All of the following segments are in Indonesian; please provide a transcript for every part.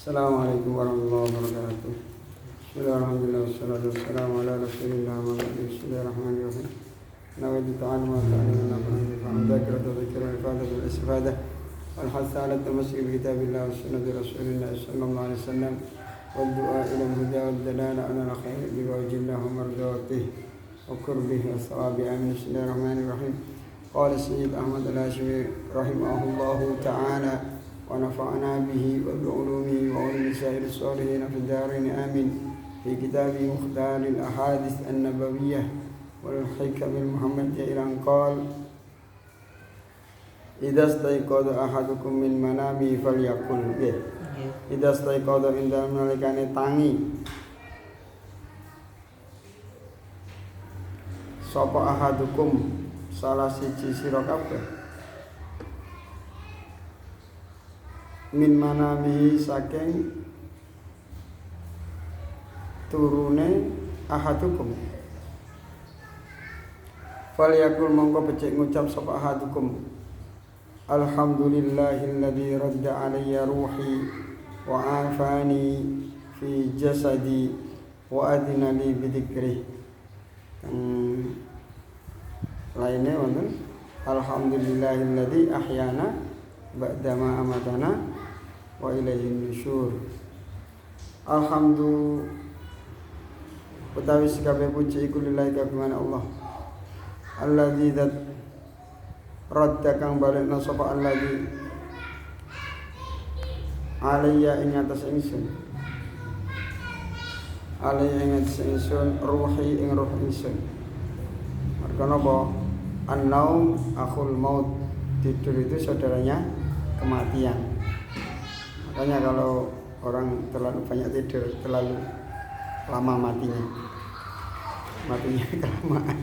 Assalamualaikum warahmatullahi wabarakatuh. Bismillahirrahmanirrahim. Wassalatu wassalamu ala rasulillah wa ala bismillahirrahmanirrahim. Nawaitu ta'ala wa ta'ala wa dzakiratu dzikra ifadah bil istifadah wal hath ala tamassul bi kitabillah wa sunnati rasulillah sallallahu alaihi wasallam wal du'a ila al-huda wal dalala ala khair bi wajhillah wa mardatihi wa qurbihi wa thawabi. Amin. Bismillahirrahmanirrahim. Qala Sayyid Ahmad Al-Hashimi rahimahullahu ta'ala ونفعنا به وبعلومه وعلم سائر الصالحين في الدارين آمين. في كتابه مختار الأحاديث النبوية والحكم المحمدية إلى أن قال إذا استيقظ أحدكم من منامه فليقل إذا استيقظ indah nalikane tangi sapa ahadukum salah siji sira kabeh min manamihi saking turune ahadukum falyakul mongko becik ngucap sapa ahadukum alhamdulillahilladzi radda alayya ruhi wa afani fi jasadi wa adina li bidzikri. Lainnya wonten alhamdulillahilladzi ahyana ba'dama amatana wa ilaihin nusyur. Alhamdulillah utawi kabeh puji iku lillahi kabehane Allah alladzi dzat radda kang balekna sapa alladzi alayya ing atas ingsun alayya ing atas ingsun ruhi ing ruh ingsun. Merga napa an-naum akhul maut, tidur itu saudaranya kematian. Makanya kalau orang terlalu banyak tidur, terlalu lama matinya kelamaan.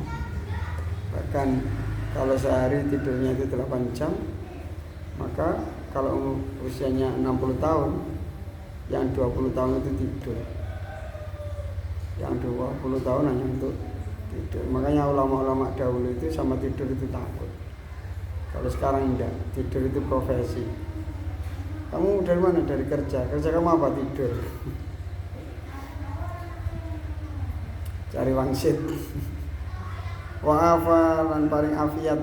Bahkan kalau sehari tidurnya itu 8 jam, maka kalau usianya 60 tahun, yang 20 tahun itu tidur, yang 20 tahun hanya untuk tidur. Makanya ulama-ulama dahulu itu sama tidur itu takut. Kalau sekarang enggak, tidur itu profesi. Kamu dari mana? Dari kerja. Kerja kamu apa? Tidur. Cari wangsit. Wa afa lan paring afiat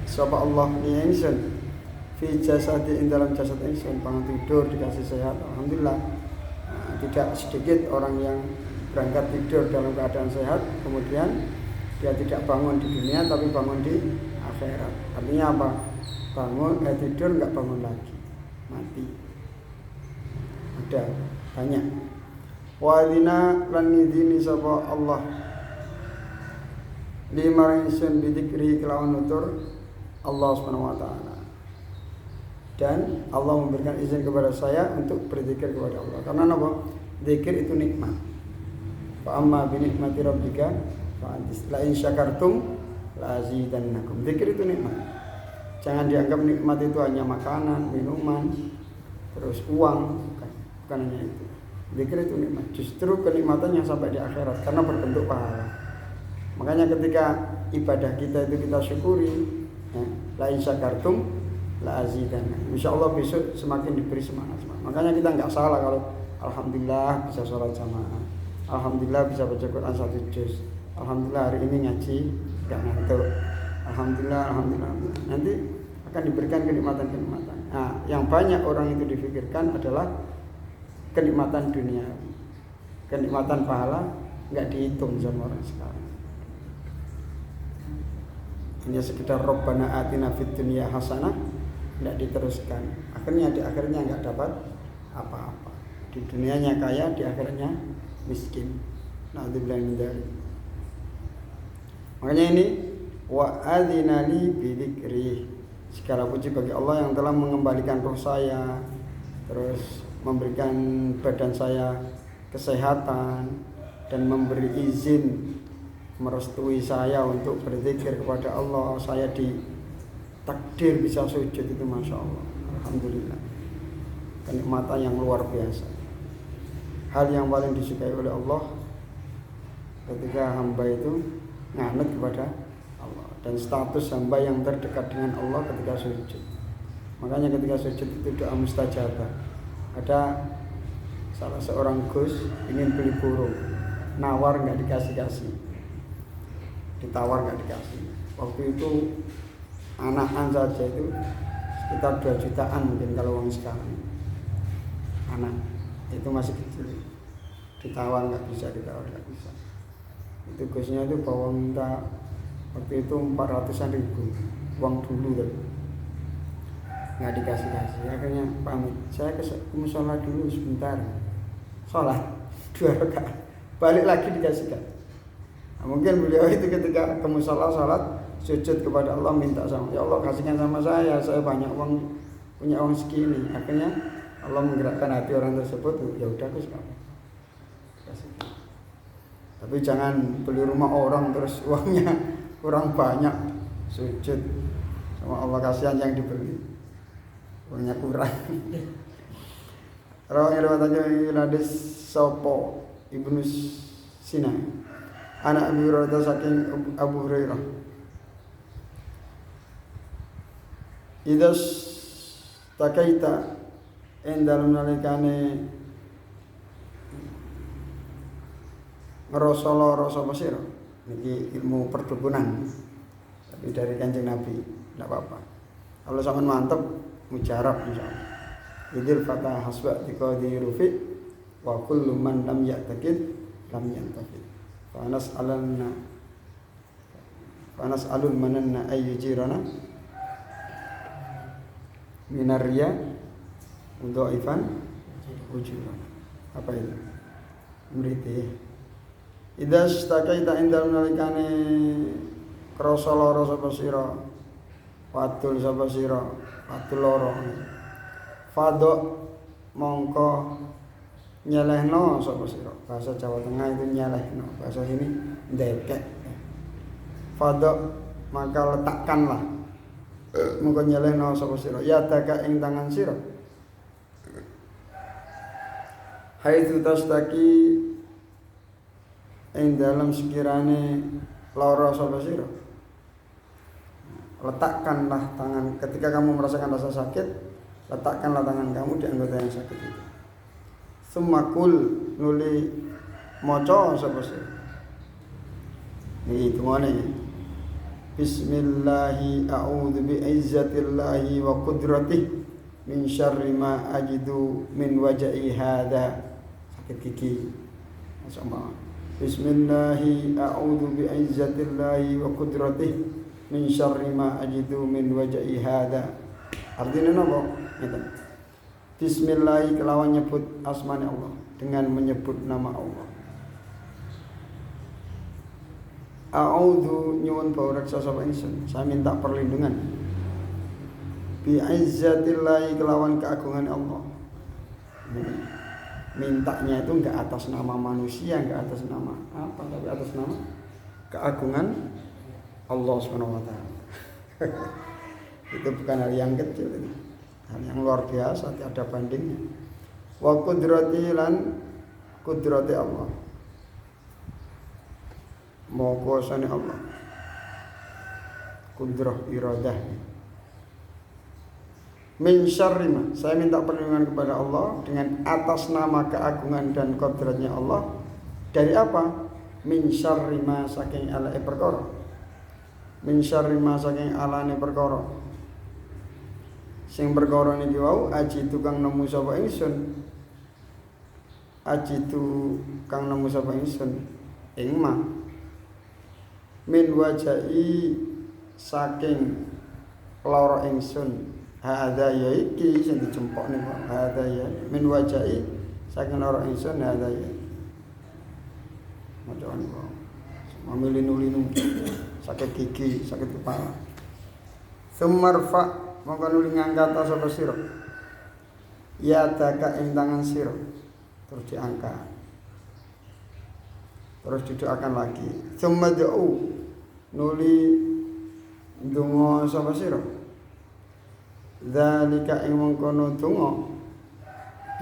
sapa Allah ni ingsun fi jasadi ing dalam jasad ingsun, bangun tidur dikasih sehat. Alhamdulillah. Tidak sedikit orang yang berangkat tidur dalam keadaan sehat, kemudian dia tidak bangun di dunia tapi bangun di akhirat. Artinya apa? Bangun, tidur enggak bangun lagi, mati. Ada banyak. Wa adina lan ngidini sapa Allah lima insun bidzikri kelawan nutur Allah Subhanahu wa taala. Dan Allah memberikan izin kepada saya untuk berzikir kepada Allah. Karena apa? Zikir itu nikmat. Fa amma bi nikmati rabbika fa hadis la in syakartum la azidannakum. Zikir itu nikmat. Jangan dianggap nikmat itu hanya makanan, minuman, terus uang, bukan hanya itu. Zikir itu nikmat. Justru kenikmatan yang sampai di akhirat karena berbentuk pahala. Makanya ketika ibadah kita itu kita syukuri, la in syakartum la azidannakum. Insyaallah besok semakin diberi semangat. Makanya kita enggak salah kalau alhamdulillah bisa sholat jamaah. Alhamdulillah bisa baca Quran 1 juz. Alhamdulillah hari ini ngaji enggak ngantuk. Alhamdulillah. Nanti akan diberikan kenikmatan-kenikmatan. Nah, yang banyak orang itu difikirkan adalah kenikmatan dunia. Kenikmatan pahala enggak dihitung sama orang sekarang. Hanya sekedar Rabbana atina fid dunya hasanah, enggak diteruskan. Akhirnya di akhirnya enggak dapat apa-apa. Di dunianya kaya, di akhirnya miskin. Na'udzubillah min dzalik. Makanya ini wa adzina li bi dzikri. Segala puji bagi Allah yang telah mengembalikan roh saya, terus memberikan badan saya kesehatan dan memberi izin merestui saya untuk berzikir kepada Allah. Saya ditakdir bisa sujud, itu Masya Allah. Alhamdulillah. Kenikmatan yang luar biasa. Hal yang paling disukai oleh Allah ketika hamba itu nganut kepada Allah, dan status hamba yang terdekat dengan Allah ketika sujud. Makanya ketika sujud itu doa mustajabah. Ada salah seorang Gus ingin beli burung, nawar nggak dikasih, ditawar nggak dikasih. Waktu itu anakan saja itu sekitar 2 jutaan mungkin kalau uang sekarang. Anak itu masih kecil, ditawar nggak bisa. Itu Gusnya itu bawa minta waktu itu 400-an ribu uang dulu tuh, nggak dikasih. Akhirnya pamit, saya ke musola dulu sebentar, sholat 2 rakaat, balik lagi dikasihkan. Nah, mungkin beliau itu ketika ke musola sholat sujud kepada Allah, minta sama ya Allah kasihkan sama saya banyak uang, punya uang segini. Akhirnya Allah menggerakkan hati orang tersebut, ya udah Gus kamu kasihkan. Tapi jangan beli rumah orang terus uangnya kurang banyak, sujud sama Allah, kasihan yang dibeli uangnya kurang. Rawi riwayatake hadis sapa Ibnu Sina anak Abi Hurairah saking Abu Hurairah idas takaita dalam nalikane ngerasa sapa sira niki ilmu perdukunan tapi dari Kanjeng Nabi enggak apa-apa. Kalau sampean mantep mujarab insyaallah. Idil fatah hasba diqadi rufi wa kullu man lam ya'taqid lam yantaqid. Fanas alul mananna ayyujirana minar riya untuk Ivan ujuran. Apa itu? Mriti. Idas takaita indal nalikane krasa lara sapa sira, wadul sapa sira, wadul lara. Fadok mongko nyelehno sapa sira. Bahasa Jawa Tengah itu nyelehno, bahasa sini ndekek. Fadok maka letakkanlah. Mongko nyelehno sapa sira. Ya taka ing tangan sira. Haitsu tastaki ing dalam sekirane lara sapa sira. Letakkanlah tangan ketika kamu merasakan rasa sakit, letakkanlah tangan kamu di anggota yang sakit itu. Sumakul nuli maca sapa sira. Iki kemana? Bismillahi a'udzu bi'izzatillahi wa qudratihi min syarri ma ajidu min wajhi hadza. Sakit gigi. Sama. Bismillahi a'udzu bi'izzatillahi wa qudratihi min syarri ma ajidu min wajhi hadza. Artinya napa? Ngeten. Bismillah kelawan nyebut asmane Allah, dengan menyebut nama Allah. A'udzu nyuwun bawreksa sapa ingsun, saya minta perlindungan. Bi izzatillahi kelawan keagungan Allah. Mintanya itu enggak atas nama manusia, enggak atas nama apa, tapi atas nama keagungan Allah Subhanahu wa taala. Itu bukan hal yang kecil ini. Hal yang luar biasa, tidak ada bandingnya. Wa qudrati lan qudrati Allah. Mau kuasane Allah. Qudrah iradah. Min syarri ma, saya minta perlindungan kepada Allah dengan atas nama keagungan dan qudratnya Allah dari apa? Min syarri ma saking alae perkara. Min syarri ma saking alane perkara. Sing perkara niki wau aji tukang nemu sapa ingsun. Aji tukang nemu sapa ingsun ing ma min wajai saking lara ingsun. Hadza ya iki sing dijempok niku. Hadza ya min wajai saking lara ingsun hadza ya. Macam niku. Mamilinu-linu sakit gigi, sakit kepala. Sumarfa mongko nuli ngangkat sapa sira. Ya taka ing tangan sira. Terus diangkat. Terus didoakan lagi. Summa du'u nuli donga sapa sira. Dzalika ing mongkono donga.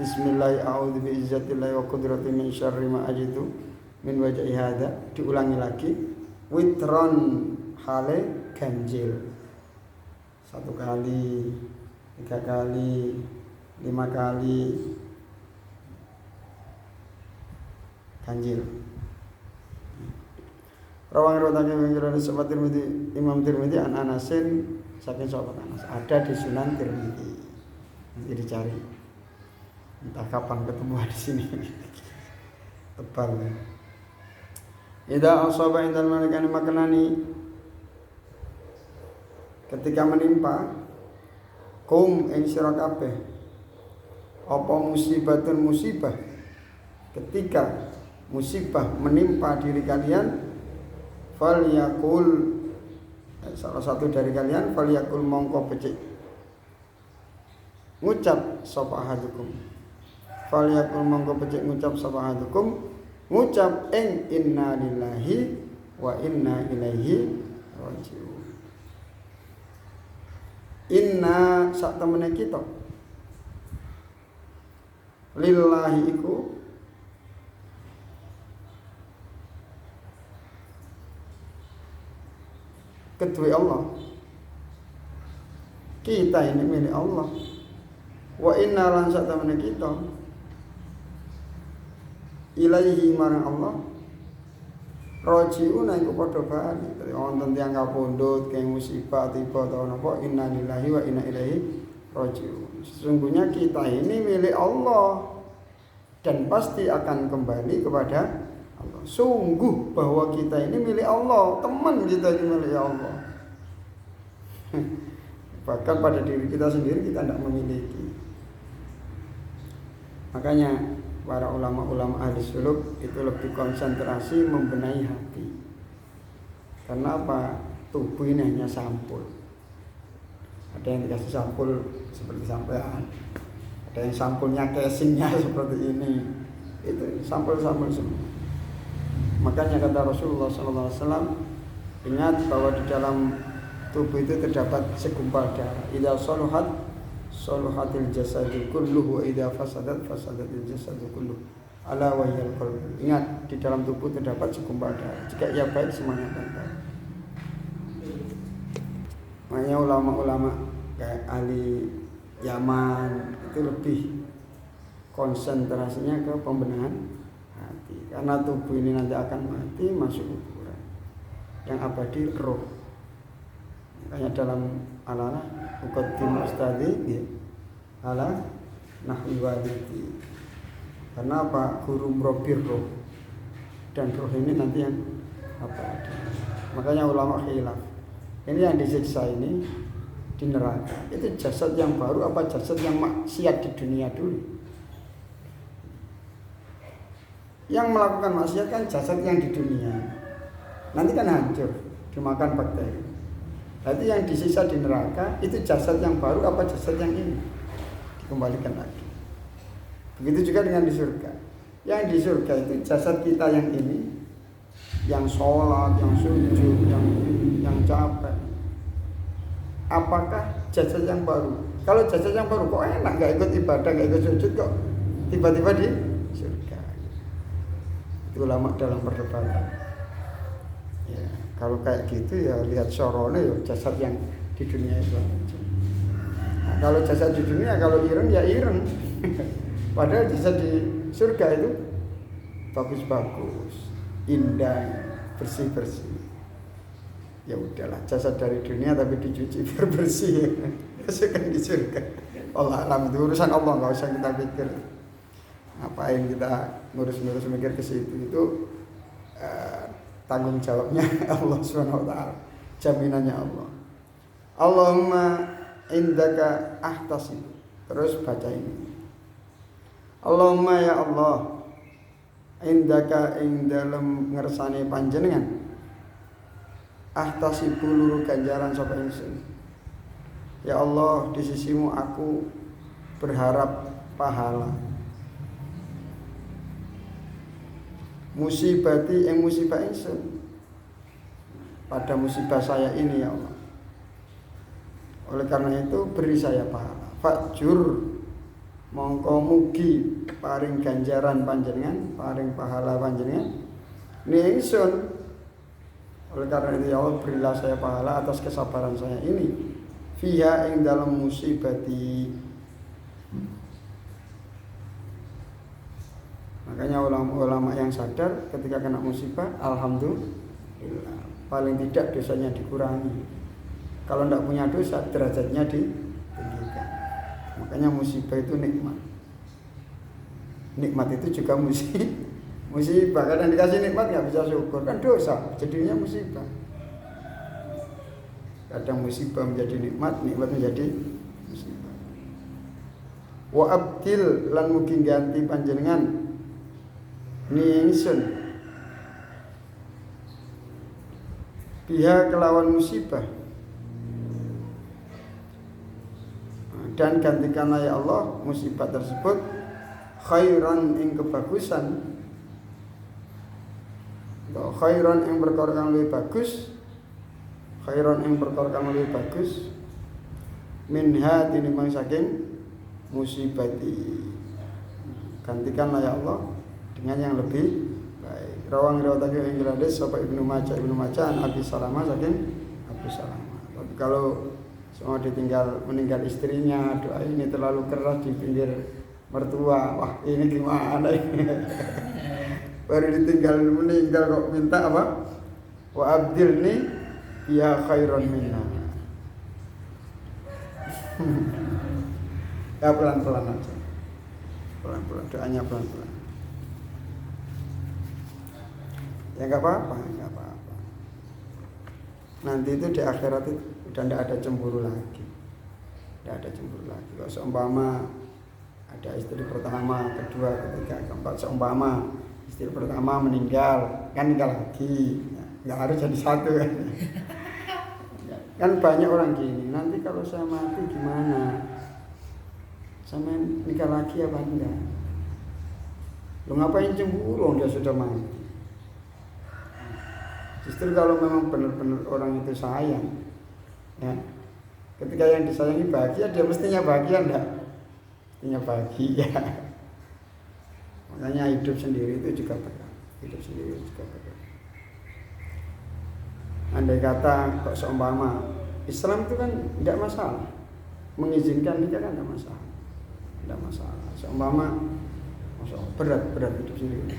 Bismillah a'udzu bi izzatillahi wa qudratihi min syarri ma ajidu min wajhi hadza. Diulangi lagi. Witron hale ganjil. 1 kali, 3 kali, 5 kali, ganjil. Rawang rotake mengkira sebab Tirmidzi, Imam Tirmidzi an Anasin saking sahabat Anas. Ada di Sunan Tirmidzi. Nanti dicari. Entah kapan ketemu di sini. Tebal. Idza asaba indal malikani makanani, ketika menimpa kum ing sira kabeh apa musibatun musibah, ketika musibah menimpa diri kalian, falyakul, salah satu dari kalian, falyakul mongko becik ngucap sapa ahadukum, falyakul mongko becik ngucap sapa ahadukum, ngucap ing inna lillahi wa inna ilaihi rajiun. Inna sak temene kita lillahi iku kedua Allah, kita ini milik Allah. Wa inna lan sak temene kita ilaihi marang Allah rajiun iku padha bali. Wonten tiyang kapundhut keng musibah tiba ta napa, inna lillahi wa inna ilaihi rajiun. Sesungguhnya kita ini milik Allah dan pasti akan kembali kepada Allah. Sungguh bahwa kita ini milik Allah, teman kita ini milik Allah. Bahkan pada diri kita sendiri kita tidak memiliki. Makanya para ulama-ulama ahli suluk itu lebih konsentrasi membenahi hati. Karena apa? Tubuh ini hanya sampul. Ada yang dikasih sampul seperti sampean, ada yang sampulnya casingnya seperti ini. Itu sampul-sampul semua. Makanya kata Rasulullah SAW, ingat bahwa di dalam tubuh itu terdapat segumpal darah. Idza salahatil jasadu kulluhu wa idza fasadatil jasadu kulluhu. Ala wa hiyal qalb. Ingat, di dalam tubuh terdapat segumpal darah. Jika ia baik, semuanya akan baik. Makanya ulama-ulama kayak ahli Yaman itu lebih konsentrasinya ke pembenahan hati. Karena tubuh ini nanti akan mati, masuk kuburan. Yang abadi roh. Makanya dalam ala muqaddimah ustadi ya, ala nahwi walidi. Karena apa? Guru merobir roh. Dan roh ini nanti yang abadi. Makanya ulama khilaf. Ini yang disiksa ini di neraka. Itu jasad yang baru apa jasad yang maksiat di dunia dulu? Yang melakukan maksiat kan jasad yang di dunia. Nanti kan hancur, dimakan bakteri. Berarti yang disiksa di neraka itu jasad yang baru apa jasad yang ini? Dikembalikan lagi. Begitu juga dengan di surga. Yang di surga itu jasad kita yang ini, yang sholat, yang sujud, yang capek. Apakah jasad yang baru? Kalau jasad yang baru kok enak, nggak ikut ibadah, nggak ikut sujud kok tiba-tiba di surga. Itu ulama dalam perdebatan. Ya, kalau kayak gitu ya lihat sorone ya jasad yang di dunia itu. Nah, kalau jasad di dunia kalau ireng ya ireng. Padahal jasad di surga itu bagus-bagus, indah, bersih-bersih. Ya udahlah, jasad dari dunia tapi dicuci biar bersih. Masukkan di surga. Allah alam, itu urusan Allah, nggak usah kita pikir. Ngapain kita ngurus-ngurus mikir ke situ, itu tanggung jawabnya Allah SWT, jaminannya Allah. Allahumma indaka ahtasib. Terus baca ini. Allahumma ya Allah, indaka ing dalem ngersane panjenengan, ahtasibu luru ganjaran sapa ingsun. Ya Allah, di sisimu aku berharap pahala. Musibati yang musibah ingsun, pada musibah saya ini ya Allah. Oleh karena itu beri saya pahala. Fajur mongko mugi paring ganjaran panjenengan, paring pahala panjenengan ni ingsun. Oleh karena itu ya Allah, berilah saya pahala atas kesabaran saya ini. Fiha ing dalam musibati. Nah, Makanya ulama-ulama yang sadar ketika kena musibah, alhamdulillah, paling tidak dosanya dikurangi. Kalau tidak punya dosa, derajatnya ditinggikan. Makanya musibah itu nikmat. Nikmat itu juga musibah. Kadang dikasih nikmat nggak bisa syukur, kan dosa, jadinya musibah. Kadang musibah menjadi nikmat, nikmat menjadi musibah. Wa abdil lan mugi ganti panjenengan ningsun biha kelawan musibah, dan gantikanlah ya Allah musibah tersebut khairan ing kebagusan, atau khairan ing perkara kang luwih bagus, khairan ing perkara kang luwih bagus minha tinimbang saking musibati. Gantikanlah ya Allah dengan yang lebih baik. Rawang riwayatake ing hadis sapa Ibnu Majah an Abi Salamah saking Abu Salamah. Tapi kalau semua meninggal istrinya, doa ini terlalu keras di pinggir mertua, wah ini gimana ini? Baru meninggal kok minta apa? Wa abdilni ya khairan minna. Ya pelan-pelan aja. Pelan-pelan, doanya pelan-pelan. Ya enggak apa-apa. Nanti itu di akhirat itu udah enggak ada cemburu lagi. Kalau seumpama ada istri pertama, kedua, ketiga, keempat, seumpama istri pertama meninggal, kan nikah lagi. Enggak harus jadi satu kan. Kan banyak orang gini, nanti kalau saya mati gimana? Sama nikah lagi apa enggak? Lu ngapain cemburu? Dia sudah mati. Justru kalau memang benar-benar orang itu sayang, ya, ketika yang disayangi bahagia, dia mestinya bahagia enggak? Mestinya bahagia. Makanya hidup sendiri itu juga berat. Andai kata kok seumpama Islam itu kan tidak masalah, mengizinkan nikah kan tidak masalah. Seumpama berat hidup sendiri.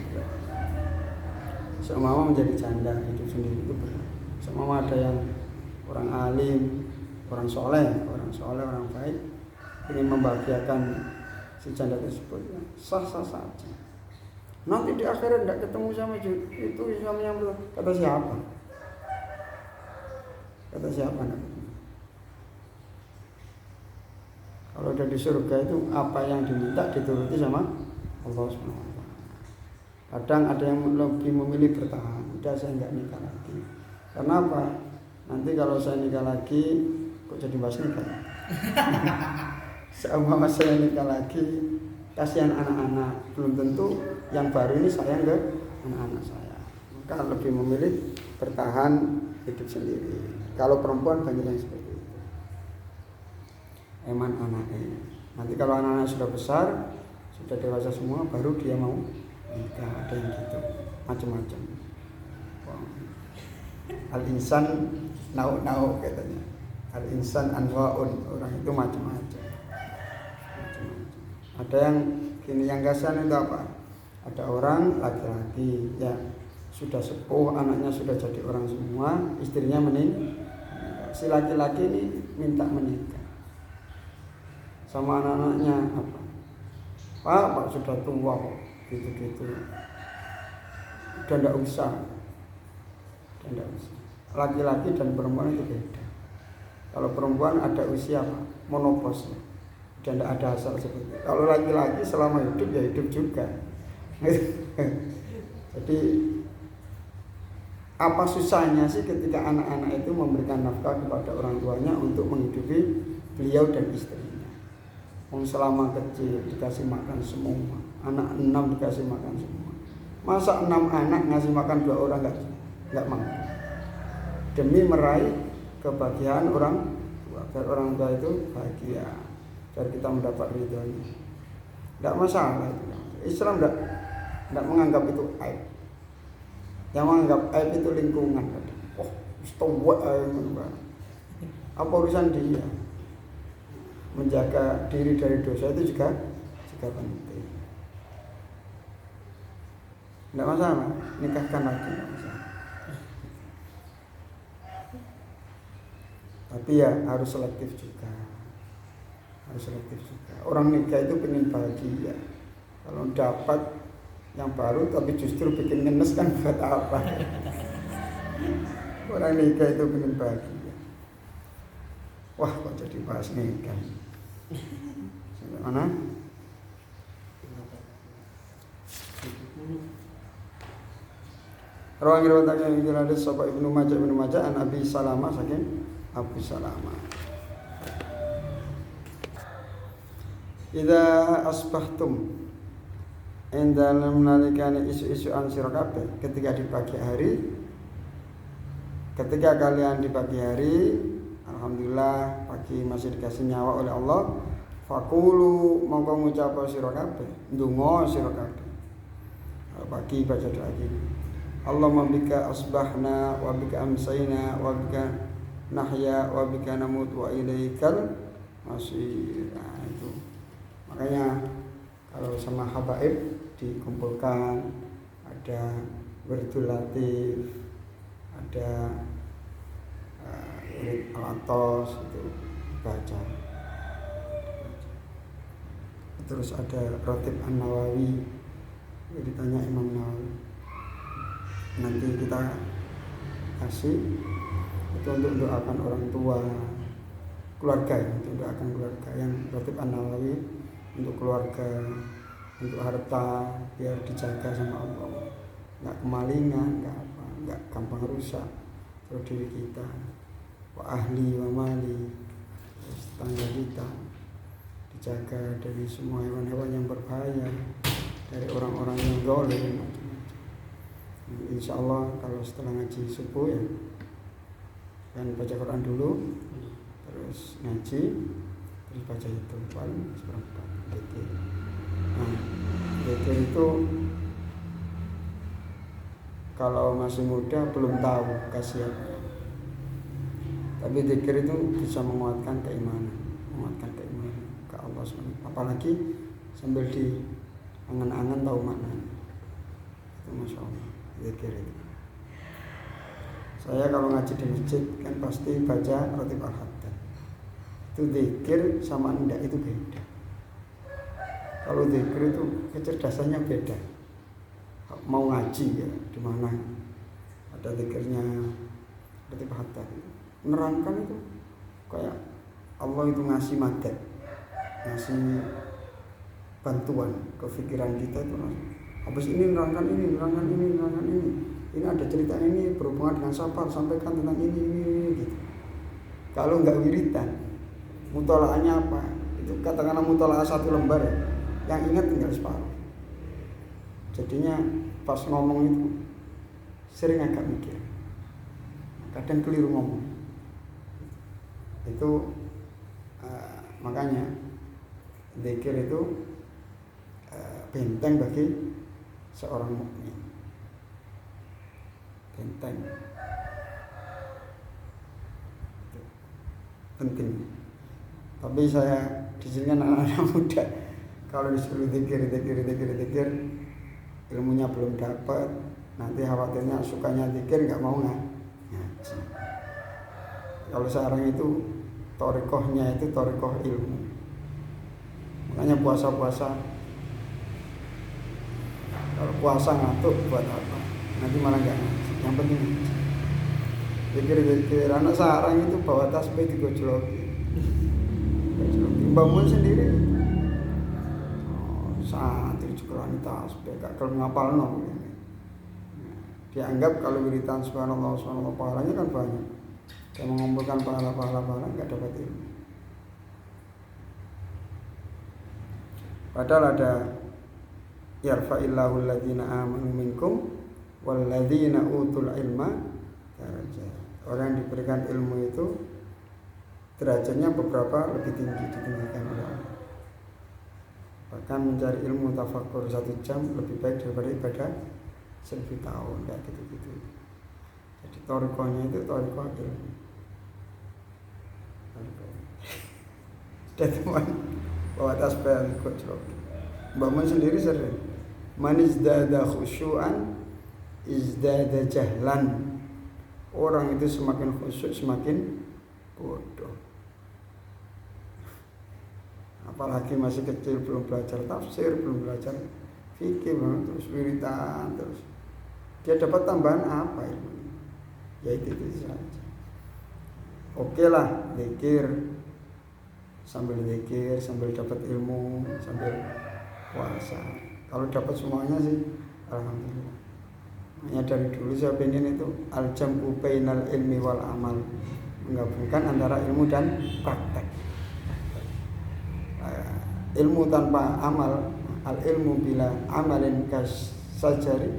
Seumpama menjadi janda hidup sendiri itu berat. Seumpama ada yang orang alim, orang soleh, orang baik ingin membahagiakan si janda tersebut, ya, sah-sah saja. Nanti di akhirat tidak ketemu sama itu suaminya, kata siapa? Kalau udah di surga itu apa yang diminta dituruti sama Allah SWT. Kadang ada yang lebih memilih bertahan, udah saya nggak nikah lagi. Karena apa? Nanti kalau saya nikah lagi, kok jadi bahas nikah? Seumpama saya nikah lagi, kasihan anak-anak, belum tentu yang baru ini sayang ke anak-anak saya. Maka lebih memilih bertahan hidup sendiri. Kalau perempuan banyak yang seperti itu. Eman anaknya. Nanti kalau anak-anak sudah besar, sudah dewasa semua, baru dia mau nikah. Ada yang gitu, macam-macam. Al-insan nau katanya. Al-insan anwaun, orang itu macam-macam. Ada yang gini, yang kasihan itu apa? Ada orang laki-laki ya sudah sepuh, anaknya sudah jadi orang semua, istrinya meninggal. Si laki-laki ini minta menikah sama anak-anaknya apa? Pak sudah tua kok, gitu-gitu. Udah enggak usah. Laki-laki dan perempuan itu beda. Kalau perempuan ada usia apa? Menopause. Dan tidak ada asal seperti itu. Kalau laki-laki selama hidup ya hidup juga. Jadi apa susahnya sih ketika anak-anak itu memberikan nafkah kepada orang tuanya untuk menghidupi beliau dan istrinya? Selama kecil dikasih makan semua, anak 6 dikasih makan semua. Masa 6 anak ngasih makan 2 orang nggak mampu? Demi meraih kebahagiaan orang tua, agar orang tua itu bahagia, agar kita mendapat ridhonya. Tidak masalah. Islam tidak menganggap itu aib. Yang menganggap aib itu lingkungan. Oh, apa urusan dia? Menjaga diri dari dosa itu juga penting. Enggak masalah, nikahkan lagi enggak masalah. Tapi ya harus selektif juga. Orang nikah itu pengen bahagia. Kalau dapat yang baru tapi justru bikin ngenes kan buat apa? Orang nikah itu pengen bahagia. Wah, kok jadi bahas nikah? Sampai mana? Rawang riwayatake iki hadis sapa Ibnu Majah an Abi Salamah saking Abu Salamah. Idza asbahtum dalam nalikane isu-isuan sira kabeh ketika kalian di pagi hari, alhamdulillah pagi masih dikasih nyawa oleh Allah, faqulu mongko ngucap sira kabeh, ndonga sira kabeh. Pagi baca doa gini. Allahumma bika asbahna wa bika amsayna wa bika nahya wa bika namut wa ilaikal masir. Nah, itu. Makanya kalau sama habaib dikumpulkan, ada wirdul latif, ada wirid al-atos itu baca. Terus ada Ratib An-Nawawi, ditanya Imam Nawawi. Nanti kita kasih itu untuk doakan orang tua, keluarga ya, untuk doakan keluarga. Yang Ratib An-Nawawi untuk keluarga, untuk harta biar dijaga sama Allah, nggak kemalingan, nggak gampang rusak terus diri kita, wa ahli wa mali, tetangga kita dijaga dari semua hewan-hewan yang berbahaya, dari orang-orang yang zalim. Insya Allah kalau setelah ngaji subuh ya kan baca Quran dulu, terus ngaji, terus baca itu paling seperempat zikir. Nah, zikir itu kalau masih muda belum tahu khasiat, tapi zikir itu bisa menguatkan keimanan ke Allah SWT. Apalagi sambil di angan-angan tahu maknanya, itu masya Allah zikir itu. Saya kalau ngaji di masjid kan pasti baca Ratib Al-Haddad. Itu zikir sama enggak itu beda. Kalau zikir itu kecerdasannya beda. Mau ngaji ya di mana ada zikirnya Ratib Al-Haddad. Menerangkan itu kayak Allah itu ngasih madad, ngasih bantuan ke pikiran kita itu. Habis ini nerangkan ini. Ini ada cerita ini berhubungan dengan safar, sampaikan tentang ini gitu. Kalau nggak wiridan, mutolaahnya apa? Itu katakanlah mutolaah 1 lembar ya, yang ingat tinggal separuh. Jadinya pas ngomong itu sering agak mikir, kadang keliru ngomong. Itu makanya zikir itu benteng bagi seorang mukmin. Benteng itu penting. Tapi saya di sini kan anak-anak muda, kalau disuruh zikir ilmunya belum dapat, nanti khawatirnya sukanya zikir nggak mau ngaji. Kalau sekarang itu thariqahnya itu thariqah ilmu, makanya puasa kalau puasa ngantuk buat apa, nanti malah nggak ngaji. Yang penting zikir anak sekarang itu bawa tasbih digojloki, bangun sendiri. Santri juga tasbih gak kalau ngapal dianggap kalau wiridan subhanallah pahalanya kan banyak. Yang mengumpulkan pahala nggak dapat ilmu. Padahal ada yarfa'illahu alladhina amanu minkum walladzina utul ilma darajat. Orang yang diberikan ilmu itu derajatnya beberapa lebih tinggi ditinggikan oleh Allah. Bahkan mencari ilmu tafakkur 1 jam lebih baik daripada ibadah 1000 tahun, kayak gitu. Jadi thariqahnya itu thariqah ilmu. Dan teman bawa tasbih ikut. Mbak Mun sendiri sering Man izdada khusyu'an izdada jahlan. Orang itu semakin khusyuk semakin bodoh. Apalagi masih kecil, belum belajar tafsir, belum belajar fikih, terus wiritan, terus dia dapat tambahan apa ilmunya? Ya itu saja. Oke lah, zikir, sambil dapat ilmu, sambil puasa. Kalau dapat semuanya sih alhamdulillah. Hanya dari dulu saya pengen itu al-jam'u bainal ilmi wal amal, menggabungkan antara ilmu dan praktek. Ilmu tanpa amal, al ilmu bila amalin kasajari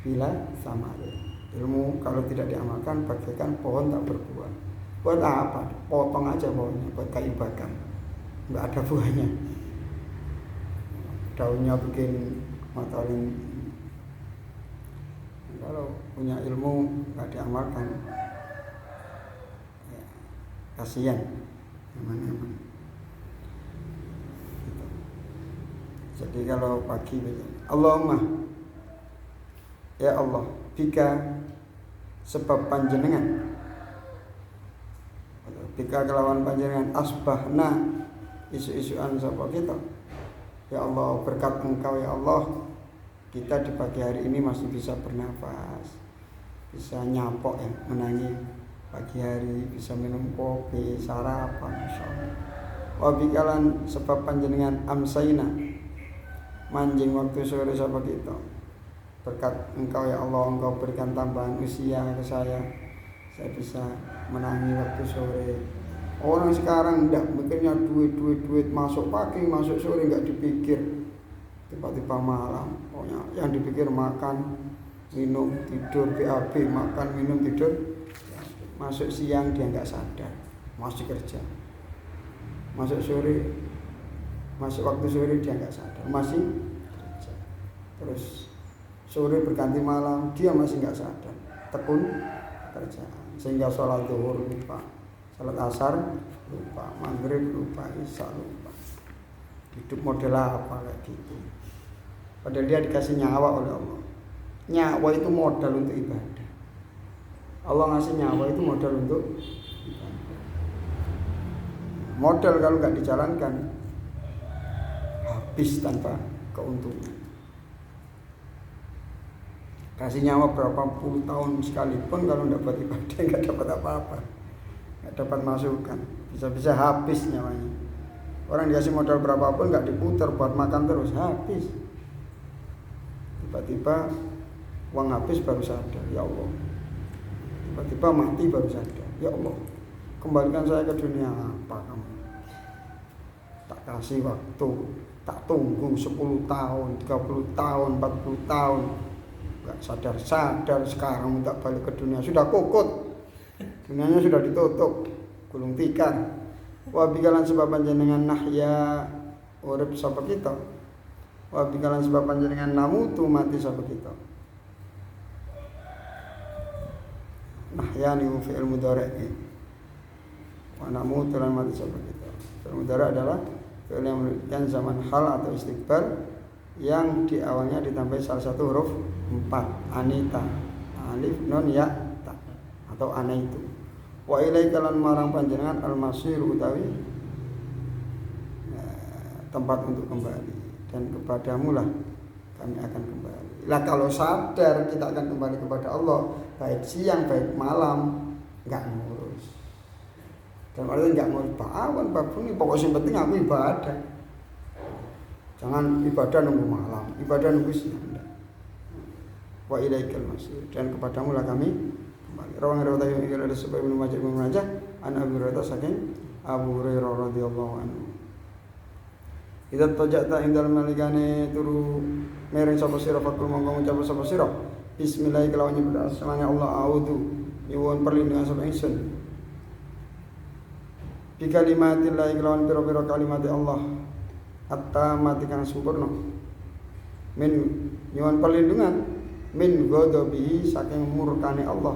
bila samari. Ilmu kalau tidak diamalkan bagaikan pohon tak berbuah. Buat apa? Potong aja pohonnya, buat kayu bakar, nggak ada buahnya. Daunnya bikin motorin. Kalau punya ilmu nggak diamalkan, ya, kasihan. Aman. Jadi kalau pagi Allahumma ya Allah bika sebab panjenengan, bika kelawan panjenengan asbahna isu-isuan sapa kita. Ya Allah, berkat Engkau ya Allah, kita di pagi hari ini masih bisa bernafas, bisa nyapok ya, menangi pagi hari, bisa minum kopi, sarapan, insyaallah. Wa bikalan sebab panjenengan amsaina manjing waktu sore sapa kita. Berkat Engkau ya Allah, Engkau berikan tambahan usia ke saya bisa menangi waktu sore. Orang sekarang enggak mikirnya duit masuk pagi, masuk sore enggak dipikir. Tiba-tiba malam, pokoknya yang dipikir makan, minum, tidur, BAB, makan, minum, tidur. Masuk siang dia enggak sadar, masih kerja. Masuk sore, masuk waktu sore dia enggak sadar, masih kerja. Terus sore berganti malam, dia masih enggak sadar, tekun kerjaan. Sehingga sholat zuhur lupa, sholat asar lupa, maghrib lupa, isya lupa. Hidup model apa kayak gitu. Padahal dia dikasih nyawa oleh Allah. Nyawa itu modal untuk ibadah. Allah ngasih nyawa itu modal untuk ibadah. Modal kalau nggak dijalankan habis tanpa keuntungan. Kasih nyawa berapa puluh tahun sekalipun kalau nggak buat ibadah nggak dapat apa-apa, nggak dapat masukan, bisa-bisa habis nyawanya. Orang dikasih modal berapapun nggak diputar buat makan terus, habis. Tiba-tiba uang habis baru sadar, ya Allah. Tiba-tiba mati baru sadar, ya Allah. Kembalikan saya ke dunia apa kamu? Tak kasih waktu, tak tunggu 10 tahun, 30 tahun, 40 tahun. Gak sadar sekarang tak balik ke dunia, sudah kokot, dunianya sudah ditutup, gulung tikar. Wa bikalan sebab panjenengan nahya urip sapa kita, wa bikalan sebab panjenengan namutu mati sapa kita. Nahya ni fi'il mudhari', wa namutu lan mati sapa kita. Fi'il mudhari' adalah fi'il yang menunjukkan zaman hal atau istiqbal yang di awalnya ditambahi salah satu huruf 4, anita, alif, nun, ya, ta, atau anaitu. Wa ilaika lan marang panjenengan al-masir utawi tempat untuk kembali, dan kepadamu lah kami akan kembali. Lah kalau sadar kita akan kembali kepada Allah, baik siang baik malam, enggak ngurus. Dan artinya enggak ngurus bawon babuni, pokoknya yang penting aku ibadah. Jangan ibadah nunggu malam, ibadah nunggu siang. Wa ilaikal masir, dan kepadamu lah kami kembali. Rawang riwayat yang ingin ada sebab Ibnu Majah an Abu Hurairah saking Abu Hurairah radhiyallahu anhu. Idza tajata indal malikane turu mereng sapa sira fakul monggo ngucap sapa sira bismillah kelawan nyebut asmane Allah a'udzu nyuwun perlindungan sapa ingsun bi kalimatillah kelawan pira-pira kalimat Allah hatta mati kang sempurna min nyuwun perlindungan min ghadabihi saking murkane Allah.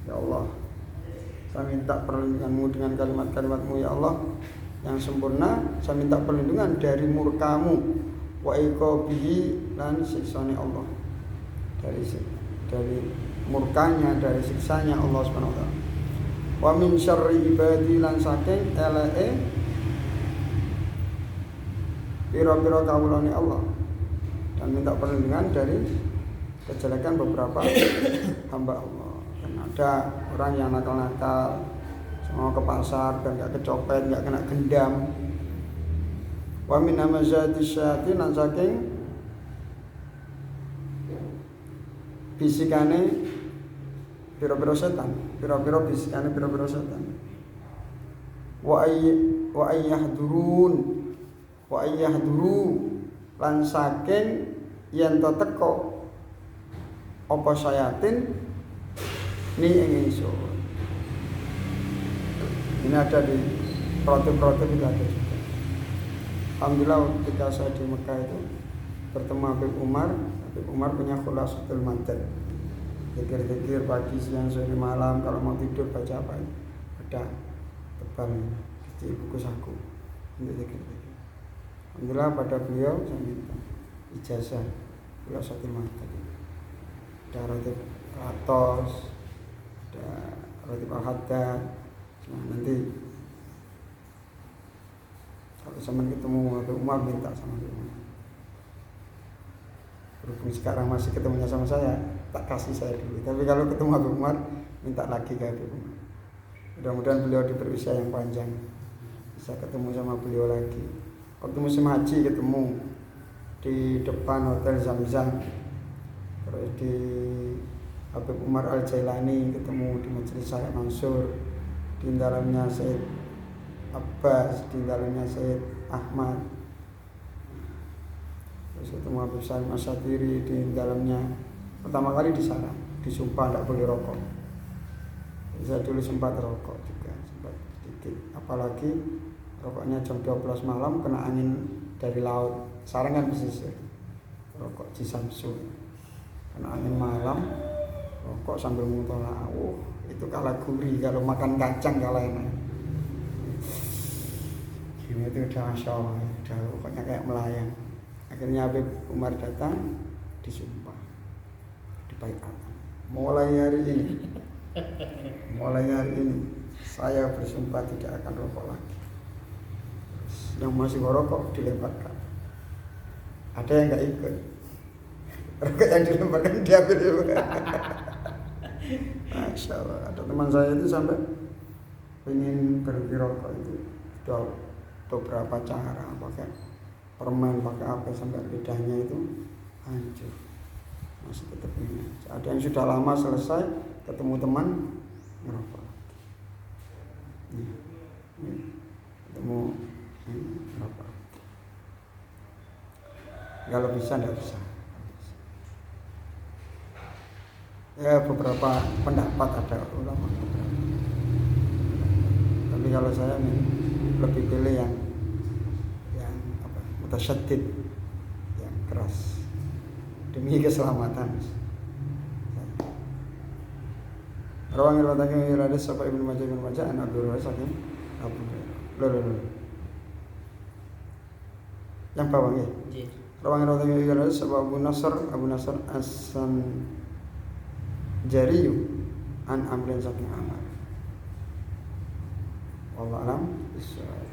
Ya Allah, saya minta perlindunganmu dengan kalimat-kalimatmu ya Allah yang sempurna. Saya minta perlindungan dari murkamu. wa iqabihi lan siksane Allah, dari murkanya, dari siksanya Allah Subhanahu wa taala. Wa min syarri ibadi lan saking eleke pira-pira kawulane Allah, dan minta perlindungan dari kejelekan beberapa hamba Allah. Dan ada orang yang nakal-nakal, mau ke pasar dan gak kecopet, gak kena gendam. Wa min amazati syayatin lan saking bisikane pira-pira setan, pira-pira bisikane pira-pira setan. Wa ayyahduru lan saking yen to teko apa syayatin ni ing ingsun. Ini ada di protip-protip itu ada juga. Alhamdulillah ketika saya di Mekah itu bertemu Habib Umar punya khulasatul madan. Zikir-zikir pagi, siang, sore, malam, kalau mau tidur baca apa ini? Ada tebal kecil buku saku untuk zikir-zikir. Alhamdulillah pada beliau saya minta ijazah khulasatul madan. Ada Ratib Ratos, ada Ratib Al-Haddad. Nah nanti kalau zaman ketemu Habib Umar minta sama Habib Umar. Berhubung sekarang masih ketemunya sama saya, tak kasih saya dulu. Tapi kalau ketemu Habib Umar, minta lagi ke Habib Umar. Mudah-mudahan beliau diberi usia yang panjang, bisa ketemu sama beliau lagi. Waktu musim haji ketemu di depan Hotel Zam-Zam, terus di Habib Umar Al-Jailani ketemu di Majelis Syekh Mansur, di dalamnya Syekh Abbas, di dalamnya Syekh Ahmad, terus ketemu Habib Salim Asyatiri, di dalamnya pertama kali disarang, disumpah tidak boleh rokok. Saya dulu sempat rokok juga, sempat sedikit, apalagi rokoknya jam 12 malam kena angin dari laut, sarang kan pesisir, rokok di Samsu, kena angin malam, rokok sambil mutola, itu kalah gurih, kalau makan kacang kalah enak. Gini itu udah Masya Allah, udah pokoknya kayak melayang. Akhirnya Habib Umar datang, disumpah, dibaiat. Mulai hari ini saya bersumpah tidak akan rokok lagi. Yang masih merokok dilemparkan. Ada yang nggak ikut, rokok yang dilemparkan diambil juga. Masya Allah, ada teman saya itu sampai ingin berhenti rokok itu sudah beberapa cara, pakai permen, pakai apa, sampai lidahnya itu hancur, masih tetap ingin. Ada yang sudah lama selesai, ketemu teman ngerokok, ketemu ngerokok. Kalau bisa, tidak bisa. Ya beberapa pendapat ada ulama, tapi kalau saya lebih pilih yang apa, mutasyaddid, yang keras demi keselamatan. Rawang riwayatake Radis sapa Ibnu Majah an Abdul Razak saking Abu Hurairah. Yang bawah nggih. Nggih. Rawang riwayatake Radis sapa Abu Nasr As-San Jariyu an Amrin saking Amr. Wallahu a'lam bishawab.